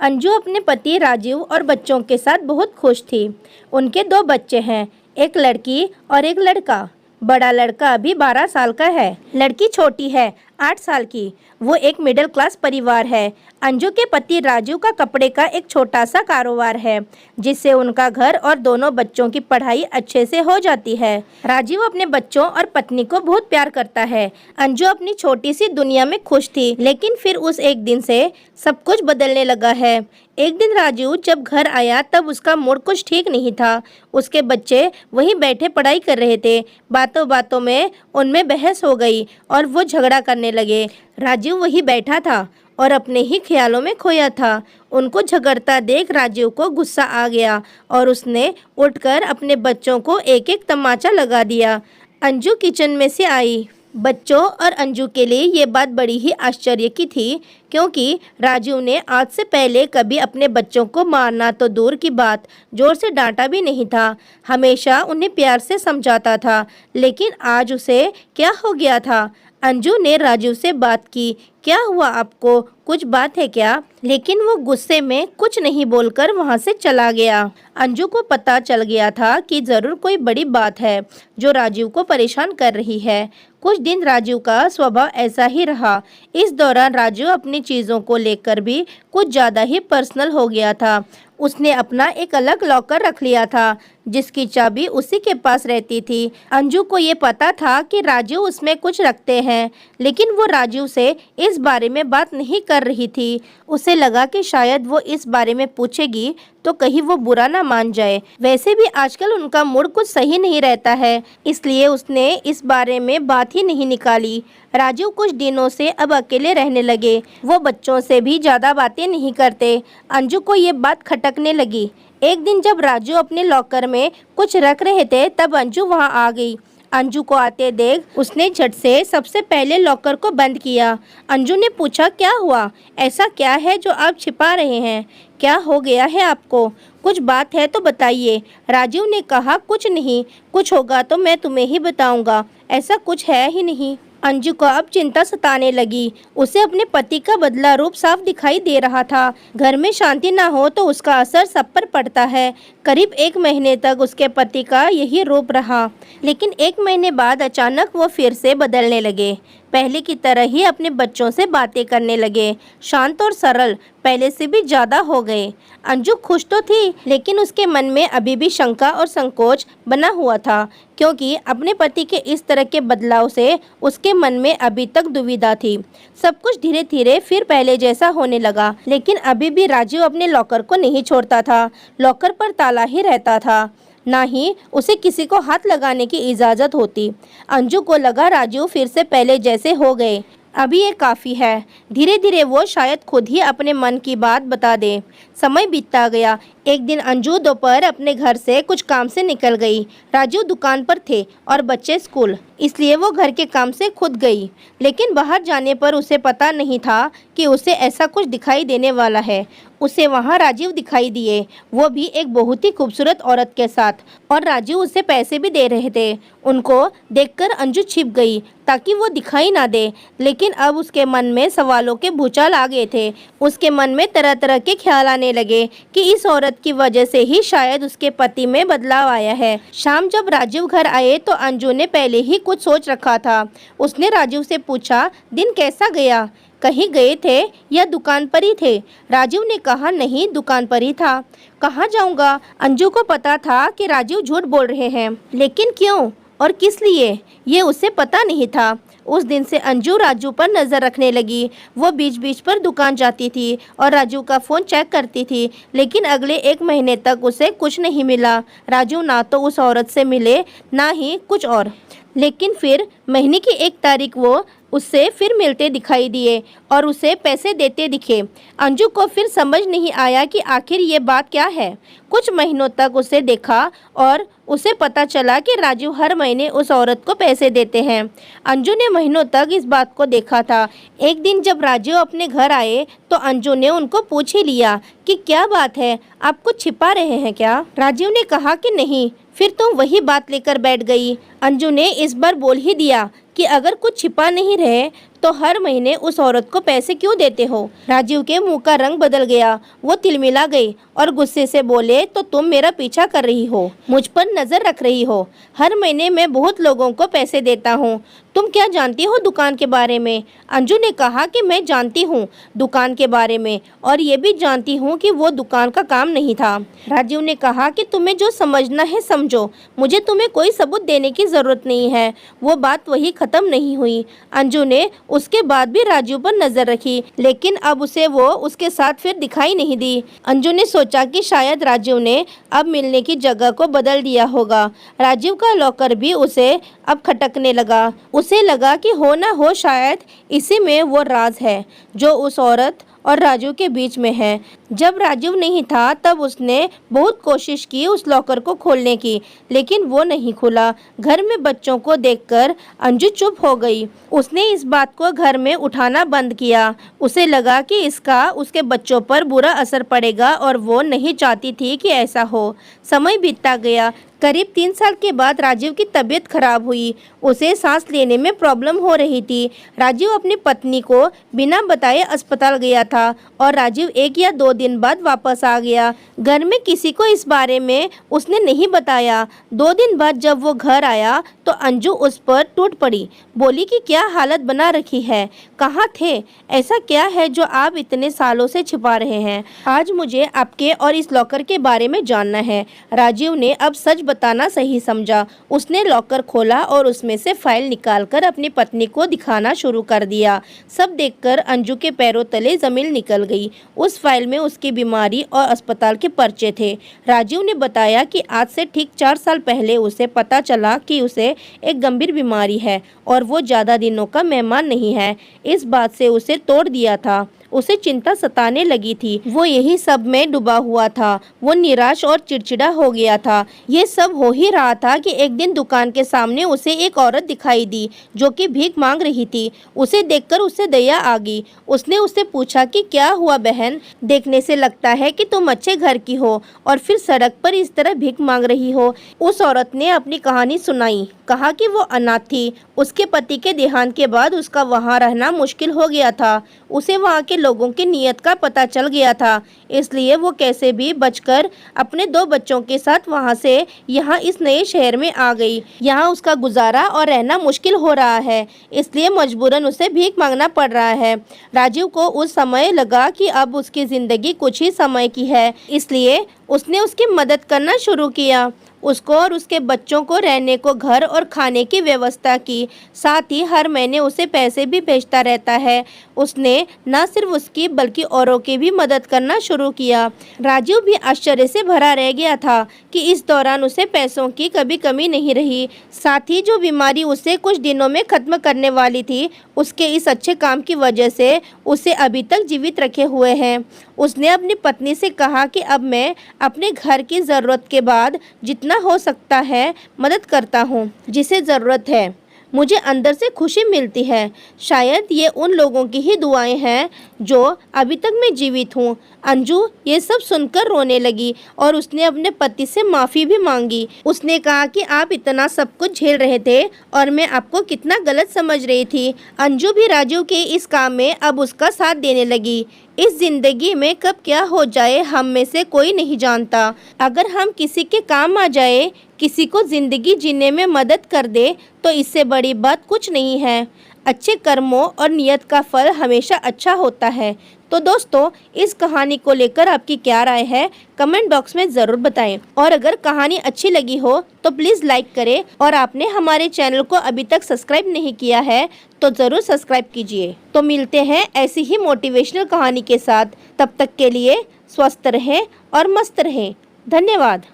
अंजू अपने पति राजीव और बच्चों के साथ बहुत खुश थी। उनके 2 बच्चे हैं, एक लड़की और एक लड़का। बड़ा लड़का अभी 12 साल का है, लड़की छोटी है, 8 साल की। वो एक मिडिल क्लास परिवार है। अंजू के पति राजू का कपड़े का एक छोटा सा कारोबार है, जिससे उनका घर और दोनों बच्चों की पढ़ाई अच्छे से हो जाती है। राजीव अपने बच्चों और पत्नी को बहुत प्यार करता है। अंजू अपनी छोटी सी दुनिया में खुश थी, लेकिन फिर उस एक दिन से सब कुछ बदलने लगा है। एक दिन राजू जब घर आया तब उसका मूड कुछ ठीक नहीं था। उसके बच्चे वहीं बैठे पढ़ाई कर रहे थे। बातों बातों में उनमें बहस हो गई और वो झगड़ा करने लगे। राजीव वहीं बैठा था और अपने ही ख्यालों में खोया था। उनको झगड़ता देख राजीव को गुस्सा आ गया और उसने उठकर अपने बच्चों को एक एक तमाचा लगा दिया। अंजू किचन में से आई। बच्चों और अंजू के लिए ये बात बड़ी ही आश्चर्य की थी, क्योंकि राजू ने आज से पहले कभी अपने बच्चों को मारना तो दूर की बात, जोर से डांटा भी नहीं था। हमेशा उन्हें प्यार से समझाता था, लेकिन आज उसे क्या हो गया था। अंजू ने राजू से बात की, क्या हुआ आपको, कुछ बात है क्या? लेकिन वो गुस्से में कुछ नहीं बोलकर वहाँ से चला गया। अंजू को पता चल गया था कि ज़रूर कोई बड़ी बात है जो राजीव को परेशान कर रही है। कुछ दिन राजीव का स्वभाव ऐसा ही रहा। इस दौरान राजीव अपनी चीज़ों को लेकर भी कुछ ज़्यादा ही पर्सनल हो गया था। उसने अपना एक अलग लॉकर रख लिया था, जिसकी चाबी उसी के पास रहती थी। अंजू को ये पता था कि राजीव उसमें कुछ रखते हैं, लेकिन वो राजीव से इस बारे में बात नहीं कर रही थी। उसे लगा कि शायद वो इस बारे में पूछेगी तो कहीं वो बुरा ना मान जाए। वैसे भी आजकल उनका मूड कुछ सही नहीं रहता है, इसलिए उसने इस बारे में बात ही नहीं निकाली। राजीव कुछ दिनों से अब अकेले रहने लगे। वो बच्चों से भी ज़्यादा बातें नहीं करते। अंजू को ये बात खटकने लगी। एक दिन जब राजू अपने लॉकर में कुछ रख रहे थे, तब अंजू वहाँ आ गई। अंजू को आते देख उसने झट से सबसे पहले लॉकर को बंद किया। अंजू ने पूछा, क्या हुआ? ऐसा क्या है जो आप छिपा रहे हैं? क्या हो गया है आपको? कुछ बात है तो बताइए। राजीव ने कहा, कुछ नहीं, कुछ होगा तो मैं तुम्हें ही बताऊंगा, ऐसा कुछ है ही नहीं। अंजू को अब चिंता सताने लगी। उसे अपने पति का बदला रूप साफ दिखाई दे रहा था। घर में शांति ना हो तो उसका असर सब पर पड़ता है। करीब 1 महीने तक उसके पति का यही रूप रहा, लेकिन 1 महीने बाद अचानक वो फिर से बदलने लगे। पहले की तरह ही अपने बच्चों से बातें करने लगे। शांत और सरल पहले से भी ज़्यादा हो गए। अंजू खुश तो थी, लेकिन उसके मन में अभी भी शंका और संकोच बना हुआ था, क्योंकि अपने पति के इस तरह के बदलाव से उसके मन में अभी तक दुविधा थी। सब कुछ धीरे धीरे फिर पहले जैसा होने लगा, लेकिन अभी भी राजीव अपने लॉकर को नहीं छोड़ता था। लॉकर पर ताला ही रहता था, ना ही उसे किसी को हाथ लगाने की इजाज़त होती। अंजू को लगा राजू फिर से पहले जैसे हो गए, अभी ये काफ़ी है। धीरे धीरे वो शायद खुद ही अपने मन की बात बता दे। समय बीतता गया। एक दिन अंजू दोपहर अपने घर से कुछ काम से निकल गई। राजू दुकान पर थे और बच्चे स्कूल, इसलिए वो घर के काम से खुद गई। लेकिन बाहर जाने पर उसे पता नहीं था कि उसे ऐसा कुछ दिखाई देने वाला है। उसे वहाँ राजीव दिखाई दिए, वो भी एक बहुत ही खूबसूरत औरत के साथ, और राजीव उसे पैसे भी दे रहे थे। उनको देखकर अंजू छिप गई ताकि वो दिखाई ना दे, लेकिन अब उसके मन में सवालों के भूचाल आ गए थे। उसके मन में तरह तरह के ख्याल आने लगे कि इस औरत की वजह से ही शायद उसके पति में बदलाव आया है। शाम जब राजीव घर आए तो अंजू ने पहले ही कुछ सोच रखा था। उसने राजीव से पूछा, दिन कैसा गया? कहीं गए थे या दुकान पर ही थे? राजीव ने कहा, नहीं, दुकान पर ही था। कहाँ जाऊँगा? अंजू को पता था कि राजीव झूठ बोल रहे हैं, लेकिन क्यों और किस लिए, ये उसे पता नहीं था। उस दिन से अंजू राजू पर नज़र रखने लगी। वो बीच बीच पर दुकान जाती थी और राजू का फ़ोन चेक करती थी, लेकिन अगले 1 महीने तक उसे कुछ नहीं मिला। राजू ना तो उस औरत से मिले, ना ही कुछ और। लेकिन फिर महीने की 1 तारीख वो उससे फिर मिलते दिखाई दिए और उसे पैसे देते दिखे। अंजू को फिर समझ नहीं आया कि आखिर ये बात क्या है। कुछ महीनों तक उसे देखा और उसे पता चला कि राजू हर महीने उस औरत को पैसे देते हैं। अंजू ने महीनों तक इस बात को देखा था। एक दिन जब राजू अपने घर आए तो अंजू ने उनको पूछ ही लिया कि क्या बात है, आप कुछ छिपा रहे हैं क्या? राजू ने कहा कि नहीं। फिर तुम वही बात लेकर बैठ गई। अंजू ने इस बार बोल ही दिया कि अगर कुछ छिपा नहीं रहे तो हर महीने उस औरत को पैसे क्यों देते हो? राजीव के मुंह का रंग बदल गया। वो तिलमिला गई और गुस्से से बोले, तो तुम मेरा पीछा कर रही हो, मुझ पर नजर रख रही हो। हर महीने मैं बहुत लोगों को पैसे देता हूँ। तुम क्या जानती हो दुकान के बारे में? अंजू ने कहा कि मैं जानती हूँ दुकान के बारे में, और ये भी जानती हूँ कि वो दुकान का काम नहीं था। राजीव ने कहा कि तुम्हें जो समझना है समझो, मुझे तुम्हें कोई सबूत देने की जरूरत नहीं है। वो बात वही खत्म नहीं हुई। अंजू ने उसके बाद भी राजीव पर नजर रखी, लेकिन अब उसे वो उसके साथ फिर दिखाई नहीं दी। अंजू ने सोचा कि शायद राजीव ने अब मिलने की जगह को बदल दिया होगा। राजीव का लॉकर भी उसे अब खटकने लगा। उसे लगा कि हो ना हो शायद इसी में वो राज है जो उस औरत और राजू के बीच में है। जब राजीव नहीं था तब उसने बहुत कोशिश की उस लॉकर को खोलने की, लेकिन वो नहीं खुला। घर में बच्चों को देखकर अंजू चुप हो गई। उसने इस बात को घर में उठाना बंद किया। उसे लगा कि इसका उसके बच्चों पर बुरा असर पड़ेगा और वो नहीं चाहती थी कि ऐसा हो। समय बीतता गया। करीब 3 साल के बाद राजीव की तबीयत खराब हुई। उसे सांस लेने में प्रॉब्लम हो रही थी। राजीव अपनी पत्नी को बिना बताए अस्पताल गया था और राजीव 1 या 2 दिन बाद वापस आ गया। घर में किसी को इस बारे में उसने नहीं बताया। 2 दिन बाद जब वो घर आया तो अंजू उस पर टूट पड़ी। बोली कि क्या हालत बना रखी है, कहाँ थे, ऐसा क्या है जो आप इतने सालों से छिपा रहे हैं? आज मुझे आपके और इस लॉकर के बारे में जानना है। राजीव ने अब सच बताना सही समझा। उसने लॉकर खोला और उसमें से फाइल निकालकर अपनी पत्नी को दिखाना शुरू कर दिया। सब देखकर अंजू के पैरों तले जमीन निकल गई। उस फाइल में उसकी बीमारी और अस्पताल के पर्चे थे। राजीव ने बताया कि आज से ठीक 4 साल पहले उसे पता चला कि उसे एक गंभीर बीमारी है और वो ज़्यादा दिनों का मेहमान नहीं है। इस बात से उसे तोड़ दिया था। उसे चिंता सताने लगी थी। वो यही सब में डूबा हुआ था। वो निराश और चिड़चिड़ा हो गया था। ये सब हो ही रहा था कि एक दिन दुकान के सामने उसे एक औरत दिखाई दी जो कि भीख मांग रही थी। उसे देखकर उसे दया आ गई। उसने उससे पूछा कि क्या हुआ बहन, देखने से लगता है कि तुम अच्छे घर की हो और फिर सड़क पर इस तरह भीख मांग रही हो। उस औरत ने अपनी कहानी सुनाई। कहा कि वो अनाथ थी। उसके पति के देहांत के बाद उसका वहाँ रहना मुश्किल हो गया था। उसे वहाँ के लोगों की नीयत का पता चल गया था, इसलिए वो कैसे भी बचकर अपने 2 बच्चों के साथ वहाँ से यहाँ इस नए शहर में आ गई। यहाँ उसका गुजारा और रहना मुश्किल हो रहा है, इसलिए मजबूरन उसे भीख मांगना पड़ रहा है। राजीव को उस समय लगा कि अब उसकी ज़िंदगी कुछ ही समय की है, इसलिए उसने उसकी मदद करना शुरू किया। उसको और उसके बच्चों को रहने को घर और खाने की व्यवस्था की। साथ ही हर महीने उसे पैसे भी भेजता रहता है। उसने न सिर्फ उसकी बल्कि औरों की भी मदद करना शुरू किया। राजीव भी आश्चर्य से भरा रह गया था कि इस दौरान उसे पैसों की कभी कमी नहीं रही। साथ ही जो बीमारी उसे कुछ दिनों में ख़त्म करने वाली थी, उसके इस अच्छे काम की वजह से उसे अभी तक जीवित रखे हुए हैं। उसने अपनी पत्नी से कहा कि अब मैं अपने घर की ज़रूरत के बाद जितना हो सकता है मदद करता हूँ जिसे ज़रूरत है। मुझे अंदर से खुशी मिलती है। शायद ये उन लोगों की ही दुआएं हैं जो अभी तक मैं जीवित हूँ। अंजू ये सब सुनकर रोने लगी और उसने अपने पति से माफ़ी भी मांगी। उसने कहा कि आप इतना सब कुछ झेल रहे थे और मैं आपको कितना गलत समझ रही थी। अंजू भी राजू के इस काम में अब उसका साथ देने लगी। इस जिंदगी में कब क्या हो जाए हम में से कोई नहीं जानता। अगर हम किसी के काम आ जाए, किसी को जिंदगी जीने में मदद कर दे, तो इससे बड़ी बात कुछ नहीं है। अच्छे कर्मों और नियत का फल हमेशा अच्छा होता है। तो दोस्तों, इस कहानी को लेकर आपकी क्या राय है कमेंट बॉक्स में ज़रूर बताएं। और अगर कहानी अच्छी लगी हो तो प्लीज़ लाइक करें, और आपने हमारे चैनल को अभी तक सब्सक्राइब नहीं किया है तो ज़रूर सब्सक्राइब कीजिए। तो मिलते हैं ऐसी ही मोटिवेशनल कहानी के साथ। तब तक के लिए स्वस्थ रहें और मस्त रहें। धन्यवाद।